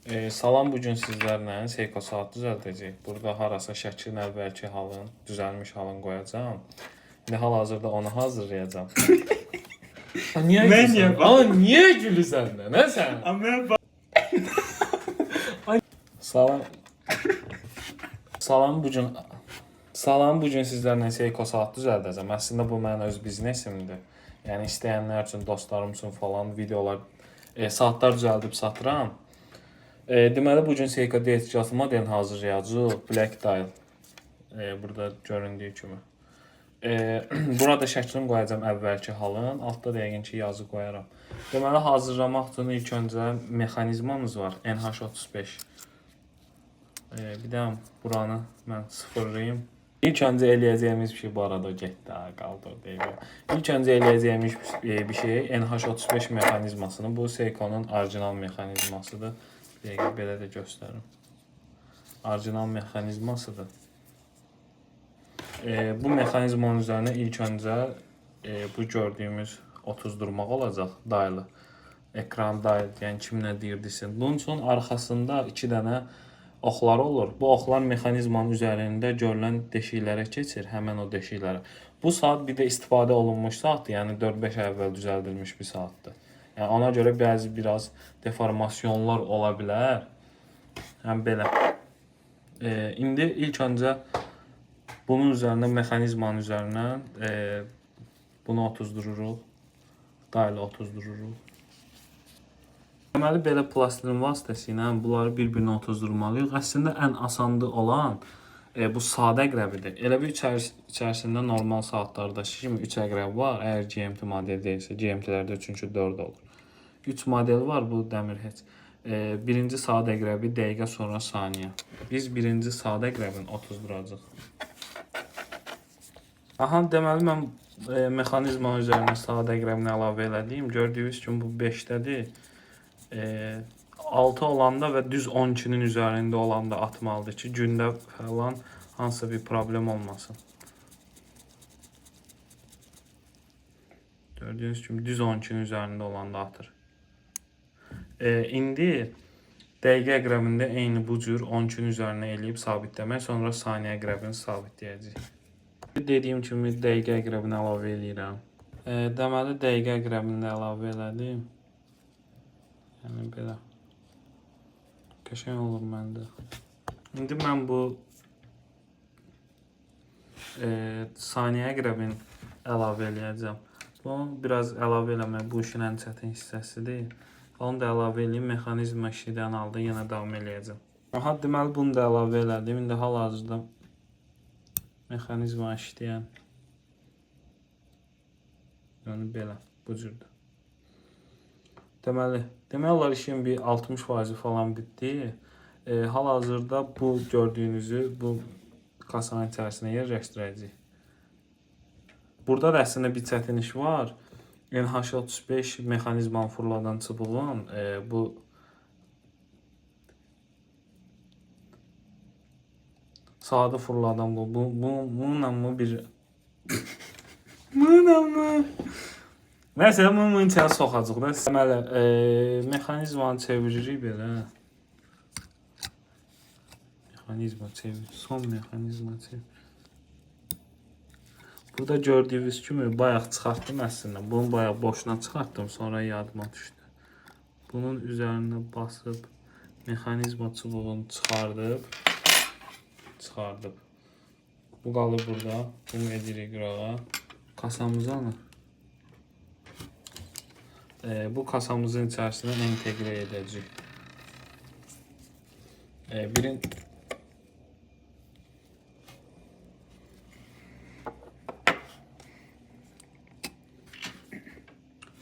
Salam, bugün sizlərlə Seiko saat düzəldəcəyik. Burada harasa şəklin əvvəlki halın, düzəlmiş halını qoyacağam. İndi hal-hazırda onu hazırlayacağam. Niyə gülürsən? Niyə gülürsən? Nə sən? Salam. Salam, bugün sizlərlə Seiko saat düzəldəcəm. Əslində bu mənim öz biznesimdir. Yəni istəyənlər üçün, dostlarım üçün falan videolar, saatlar düzəldib satıram. Deməli bugün Seiko DT6 modelini hazırlayacağıq. Black Dial. Burada göründüyü kimi. Burada şəklini qoyacağam əvvəlki halın. Altda da yəqin ki yazı qoyaram. Deməli hazırlamaq üçün ilk öncə mexanizmamız var. NH35. Bir də buranı mən sıfırlayım. İlk öncə eləyəcəyimiz bir şey bu arada getdi, qaldı o dəqiqə. İlk öncə eləyəcəyimiz bir şey NH35 mexanizmasını. Bu Seikonun orijinal mexanizmasıdır. Dəqiqə belə də göstərim. Orijinal mexanizmasıdır. Bu mexanizmanın üzərinə ilk öncə bu gördüyümüz 30 durmaq olacaq, dialı. Ekran dial, yəni kim nə deyirdisin. Bunun üçün arxasında 2 dənə oxlar olur. Bu oxlar mexanizmanın üzərində görülən deşiklərə keçir, həmən o deşiklərə. Bu saat bir də istifadə olunmuş saatdır, yəni 4-5 ay əvvəl düzəldilmiş bir saatdır. Yəni ona görə bəzi biraz deformasyonlar ola bilər. Həm belə. İndi ilk öncə bunun üzərinə, mexanizmanın üzərinə bunu 30 dururuq. Dialı 30 dururuq. Deməli belə plastilin vasitəsilə bunları bir-birinə 30 durmalıyıq. Əslində ən asandı olan bu sadə əqrəbidir. Elə bir içərisində normal saatlardakı kimi 3 əqrəb var. Əgər GMT model deyilsə, GMT-lərdə çünki 4 olur. 3 model var bu dəmir heç. Birinci sadə əqrəbi dəqiqə sonra saniyə. Biz birinci sadə əqrəbin 30 duracaq. Aha, deməli mən mexanizmanın üzərinə sadə əqrəbini əlavə elədiyim. Gördüyünüz kimi bu 5-dədir. 6 olanda və düz 12-nin üzərində olanda atmalıdır ki, gündə falan hansısa bir problem olmasın. Gördüyünüz kimi düz 12-nin üzərində olanda atır. İndi dəqiqə əqrəbində eyni bu cür 12-nin üzərinə eləyib sabitləmək, sonra saniyə əqrəbini sabitləyəcəyik. Dediyim kimi dəqiqə əqrəbini əlavə eləyirəm. Deməli dəqiqə əqrəbini də əlavə elədim. Yəni belə. Qəşəng olur məndə. İndi mən bu saniyə əqrəbini əlavə eləyəcəm. Bunu biraz əlavə eləmək bu işin ən çətin hissəsidir. Onu da əlavə eləyim, mexanizma işləyən halda yenə davam eləyəcəm. Aha, deməli bunu da əlavə elədim. İndi hal-hazırda mexanizma işləyən. Yəni belə, bu cürdür. Demək olar işin bir 60% falan bitdi. Hal-hazırda bu gördüyünüzü bu kasanın içərisinə yerləşdirəcəyik. Burada da əslində bir çətin iş var. NH35 mexanizmanı fırladan çubuğun bu saatı fırladan bununla mı bir bununla mı? Nəysə, bunu içəri soxacaq da. Deməli, mexanizmanı çeviririk belə. Mexanizma çevir. Son mexanizma çevir. Burada gördüyünüz kimi bayaq çıxartdım əslində. Bunu bayaq boşuna çıxartdım, sonra yadıma düşdü. Bunun üzərinə basıb mexanizma çubuğunu çıxardıb. Bu qalır burada. Bunu edirik qırağa. Kasamızı alır. Bu kasamızın içərisinə entegre edəcəyik.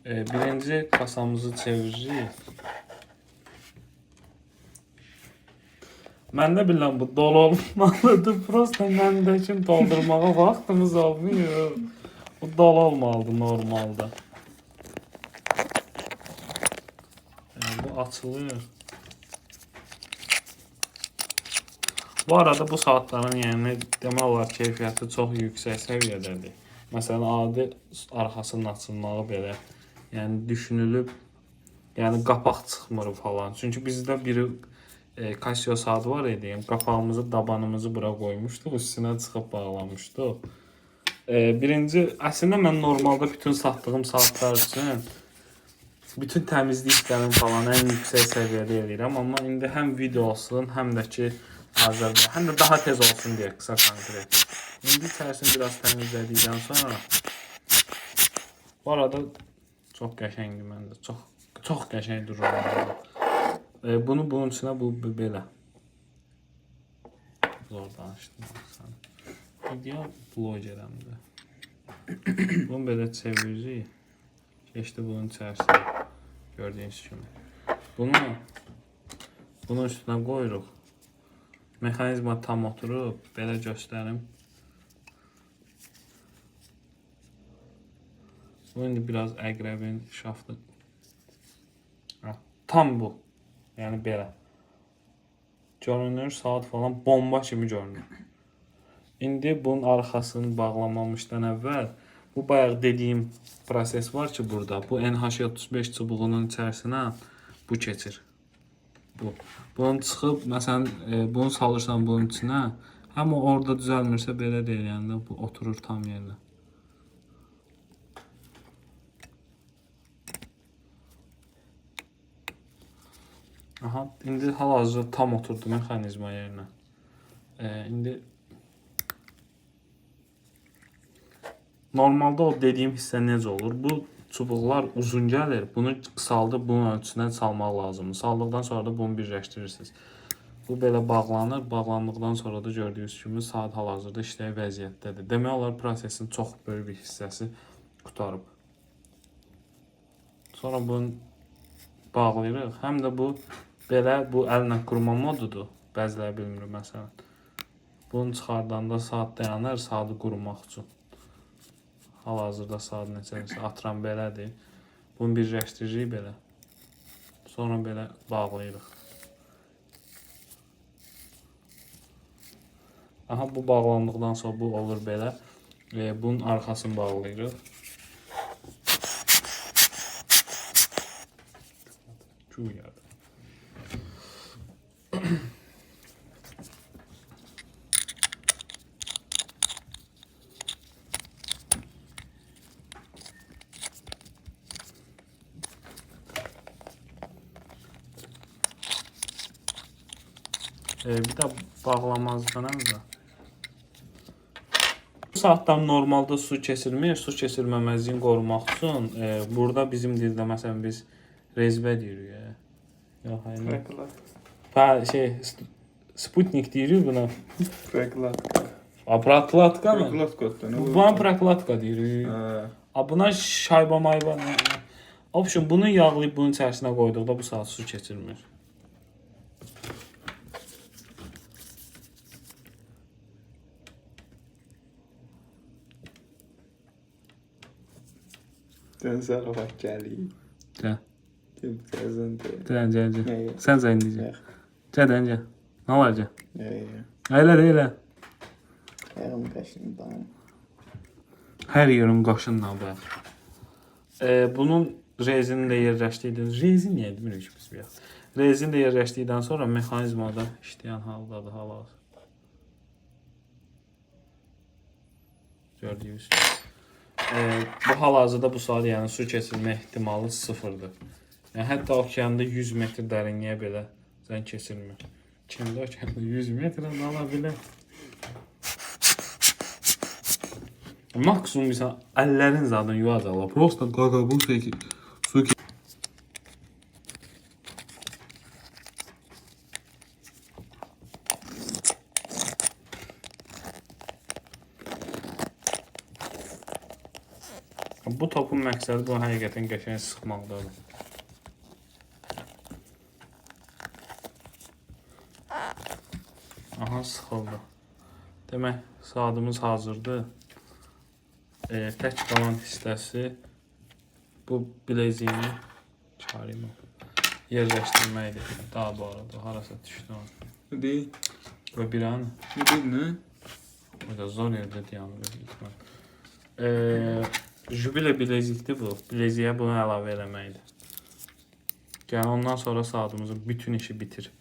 Birinci kasamızı çeviririk. Mən də bilirəm bu dolu olmalıdır. Prosta məndəkin doldurmağa vaxtımız olmuyor. Bu dolu olmalıdır normalda. Bu açılıyor. Bu arada bu saatların yəni demək olar keyfiyyəti çox yüksək səviyyədədir. Məsələn, adi arxasının açılmağı belə yəni düşünülüb, yəni qapaq çıxmır falan. Çünki bizdə biri Casio saat var idi. Qapağımızı, dabanımızı bura qoymuşduq, üstünə çıxıb bağlamışdıq. Birinci, əslində mən normalda bütün satdığım saatlar üçün bütün təmizlik işlərimi falan ən yüksək səviyyədə edirəm, amma indi həm video olsun, həm də ki hazırda, həm də daha tez olsun deyə qısa konkret. İndi içərisini biraz təmizlədikdən sonra bu arada çox qəşəngdir məndə. Çox qəşəng durur. Bunu bunun içinə bu belə. Zor danışdım. Video blogeram da. Bunu belə çeviririk. Keçdi bunun içərisinə. Gördüyünüz kimi. Bunun üstünə qoyuruq. Mexanizma tam oturub. Belə göstərim. Bu indi biraz əqrəbin şaftı. Tam bu. Yəni belə. Görünür, saat falan bomba kimi görünür. İndi bunun arxasını bağlamamışdan əvvəl bu bayaq dediyim proses var ki burada. Bu NH35 çubuğunun içərisinə bu keçir. Bunun çıxıb, məsələn, bunu salırsan bunun içinə, amma orada düzəlmirsə belə deyil, yəni bu oturur tam yerinə. Aha, indi hal-hazırda tam oturdu mexanizma yerinə. İndi normalda o dediyim hissə necə olur? Bu çubuqlar uzun gəlir. Bunu qısaldıb bunun ölçüsünə salmaq lazımdır. Saldıqdan sonra da bunu birləşdirirsiniz. Bu belə bağlanır. Bağlandıqdan sonra da gördüyünüz kimi saat hal-hazırda işlək vəziyyətdədir. Demək olar prosesin çox böyük bir hissəsi qurtarıb. Sonra bunu bağlayırıq. Həm də bu belə bu əllə qurma modudur. Bəziləri bilmir məsələn. Bunu çıxardanda saat dayanır, saatı qurumaq üçün. Hal-hazırda saat neçədirsə, atıram belədir. Bunu birləşdiririk belə. Sonra belə bağlayırıq. Aha, bu bağlandıqdan sonra bu olur belə. Bunun arxasını bağlayırıq. Bir də bağlamazdan əvvəl. Bu saatdan normalda su keçirmir. Su keçirməməzliyini qorumaq üçün burada bizim dildə məsələn biz rezbə deyirik. Yox, hayır. Sputnik deyirik buna. Prokladka. Prokladka mı? Prokladka. Buna prokladka deyirik. Buna şayba mayba. Option bunu yağlayıb bunun içərisinə qoyduqda bu saat su keçirmir. Ten zarafat gəlir. Gəl. Gəl. Sən zəng deyəcək. Gəl. Nə olacaq? Elə. Ayağım qaşındı. Hər yerim qaşınla bax. Bunun rezini də yerləşdirdiniz. Rezin niyə demirik biz bir yax. Rezin də yerləşdikdən sonra mexanizmada işləyən haldadır hal-hazırda. Gördüyünüz kimi. Bu hal-hazırda bu saat yəni su keçirmə ehtimalı sıfırdır. Yəni hətta okeanda 100 metr dərinliyə belə zən keçirmir. Kimdə okeanda 100 metrdən ala bilər? Maksimum mesela əllərin zaten yuvacaqlar. Prosta qaqabul su ki. Bu topun məqsədi bu həqiqətən qəşəng sıxmaqdadır. Aha, sıxıldı. Demək, saatımız hazırdır. Tək qalan hissəsi bu bileziyini çıxarayım. Yerləşdirməkdir. Daha bu arada harasa düşdü. Bu deyil. Və bir an. Bu deyil, nə? O da zor yerdə dayanır. Jubile bilezikdir bu. Bileziyə bunu əlavə eləməkdir. Yəni ondan sonra saatımızın bütün işi bitir.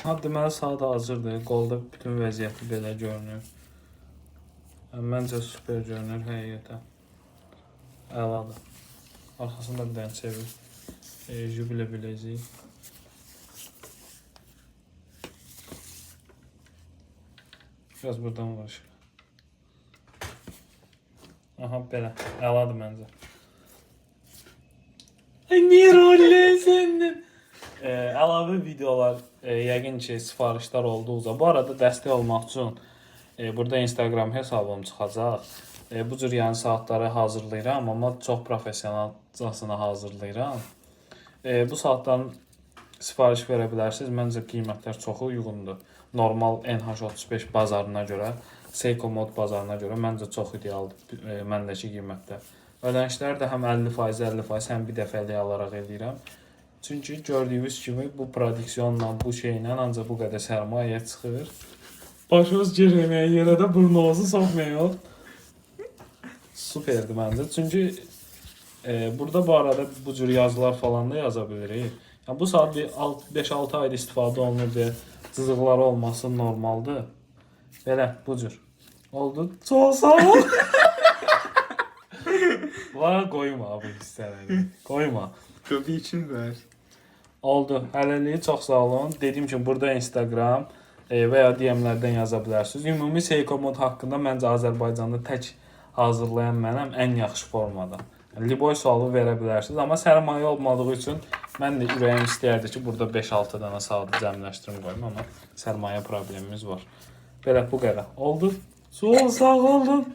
Ha, deməli saat hazırdır. Qolda bütün vəziyyəti belə görünür. Məncə super görünür həqiqətən. Əladır. Arxasında bir dənə çevir. Jubile bilezik. Biraz buradan var. Aha, belə. Əladır məncə. Ay, niyə rolle səndən? Əlavə videolar yəqin ki, sifarişlər olduqca. Bu arada dəstək olmaq üçün burada Instagram hesabım çıxacaq. Bu cür yəni saatları hazırlayıram, amma çox professionalcasına hazırlayıram. Bu saatdan sifariş verə bilərsiniz. Məncə qiymətlər çox uyğundur. Normal NH35 bazarına görə, Seiko Mod bazarına görə məncə çox idealdır məndəki qiymətlər. Ödənişlər də həm 50%, 50% həm bir dəfəlik alaraq edirəm. Çünki gördüyünüz kimi bu prodüksiyonla, bu şeylə ancaq bu qədər sərmayə çıxır. Başımız girməyə yerə də burnunuzu soxmayın. Superdir məncə. Çünki burada bu arada bu cür yazılar falan da yaza bilirik. Yəni, bu saat 5-6 ayda istifadə olunur deyə cızıqları olması normaldır. Belə, bu cür. Oldu. Çox sağ ol. Var, qoyma bu hissələri. Qoyma. Tabii için ver. Oldu. Hələlik çox sağ olun. Dediyim kimi burada Instagram və ya DM-lərdən yaza bilərsiniz. Ümumi Seiko Mod haqqında məncə Azərbaycanda tək hazırlayan mənəm, ən yaxşı formada. Liboy sualı verə bilərsiniz, amma sərmayə olmadığı üçün mən də ürəyim istəyərdi ki, burada 5-6 dənə saatı cəmləşdirim qoyum, amma sərmayə problemimiz var. Belə, bu qədər. Oldu. Sağ olun.